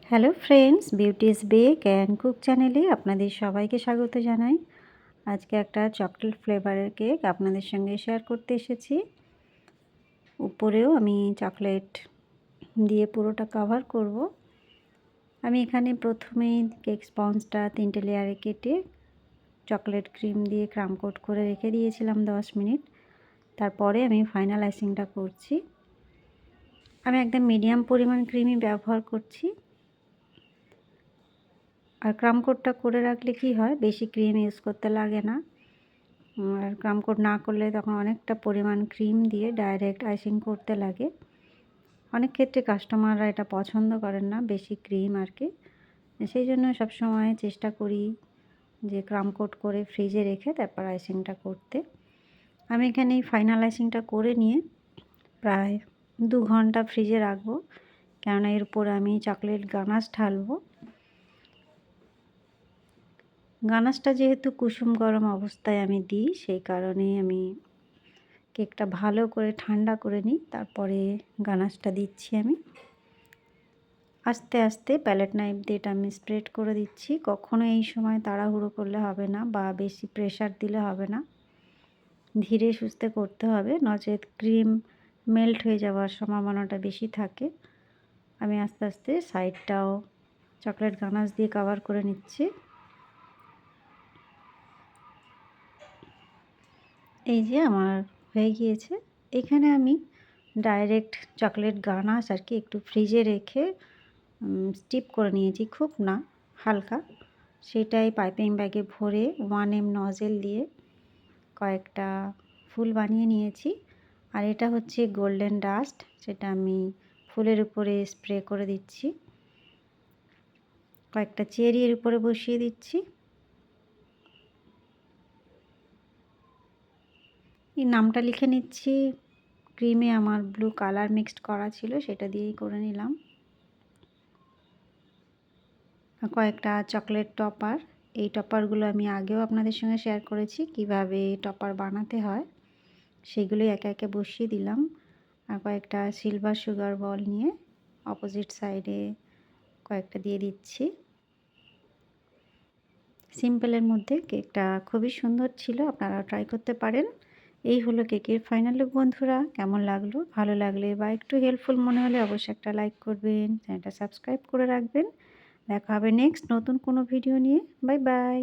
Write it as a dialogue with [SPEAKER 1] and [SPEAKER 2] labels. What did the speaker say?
[SPEAKER 1] Hello friends, beauty's bake and cook চ্যানেলে আপনাদের সবাইকে স্বাগত জানাই। আজকে একটা চকলেট ফ্লেভারের কেক আপনাদের সঙ্গে শেয়ার করতে এসেছি। উপরেও আমি চকলেট দিয়ে পুরোটা কভার করব। আমি এখানে প্রথমেই কেক স্পঞ্জটা 3টে লেয়ারে কেটে চকলেট ক্রিম দিয়ে ক্রাম কোট করে রেখে দিয়েছিলাম 10 মিনিট। তারপরে আমি ফাইনাল আইসিংটা করছি। আমি একদম মিডিয়াম পরিমাণ ক্রিমই ব্যবহার করছি। আর ক্রাম কোটটা করে রাখলে কি হয়, বেশি ক্রিম ইউজ করতে লাগে না। আর ক্রাম কোট না করলে তখন অনেকটা পরিমাণ ক্রিম দিয়ে ডাইরেক্ট আইসিং করতে লাগে। অনেক ক্ষেত্রে কাস্টমাররা এটা পছন্দ করেন না, বেশি ক্রিম আর কি। সেই জন্য সবসময় চেষ্টা করি যে ক্রাম কোট করে ফ্রিজে রেখে তারপর আইসিংটা করতে। আমি এখানে এই ফাইনাল আইসিংটা করে নিয়ে প্রায় 2 ঘন্টা ফ্রিজে রাখবো, কেননা এর উপরে আমি চকলেট গানাশ ঢালবো। গানাশটা যেহেতু কুসুম গরম অবস্থায় আমি দিই, সেই কারণে আমি কেকটা ভালো করে ঠান্ডা করে নিই, তারপরে গানাশটা দিচ্ছি। আমি আস্তে আস্তে প্যালেট নাইফ দিয়ে এটা আমি স্প্রেড করে দিচ্ছি। কখনো এই সময় তাড়াহুড়ো করলে হবে না বা বেশি প্রেশার দিলে হবে না, ধীরে সুস্থে করতে হবে, নচেত ক্রিম মেল্ট হয়ে যাওয়ার সম্ভাবনাটা বেশি থাকে। আমি আস্তে আস্তে সাইডটাও চকলেট গানাশ দিয়ে কভার করে নিচ্ছি। এই যে আমার হয়ে গিয়েছে। এখানে আমি ডাইরেক্ট চকলেট গানাশ আর কি একটু ফ্রিজে রেখে স্টিপ করে নিয়েছি, খুব না, হালকা। সেটাই পাইপিং ব্যাগে ভরে 1M নজেল দিয়ে কয়েকটা ফুল বানিয়ে নিয়েছি। আর এটা হচ্ছে গোল্ডেন ডাস্ট, সেটা আমি ফুলের উপরে স্প্রে করে দিচ্ছি। কয়েকটা চেরি এর উপরে বসিয়ে দিচ্ছি। এই নামটা লিখে নিচ্ছি। ক্রিমে আমার ব্লু কালার মিক্সড করা ছিল, সেটা দিয়েই করে নিলাম। কয়েকটা চকলেট টপার, এই টপারগুলো আমি আগেও আপনাদের সঙ্গে শেয়ার করেছি কিভাবে টপার বানাতে হয়, সেগুলোই একে একে বসিয়ে দিলাম। আর কয়েকটা সিলভার সুগার বল নিয়ে অপোজিট সাইডে কয়েকটা দিয়ে দিচ্ছি। সিম্পলের মধ্যে কেকটা খুবই সুন্দর ছিল, আপনারা ট্রাই করতে পারেন। এই হলো কেকের ফাইনাল লুক বন্ধুরা। কেমন লাগলো? ভালো লাগলে বা একটু হেল্পফুল মনে হলে অবশ্যই একটা লাইক করবেন, চ্যানেলটা সাবস্ক্রাইব করে রাখবেন। দেখা হবে নেক্সট নতুন কোনো ভিডিও নিয়ে। Bye bye.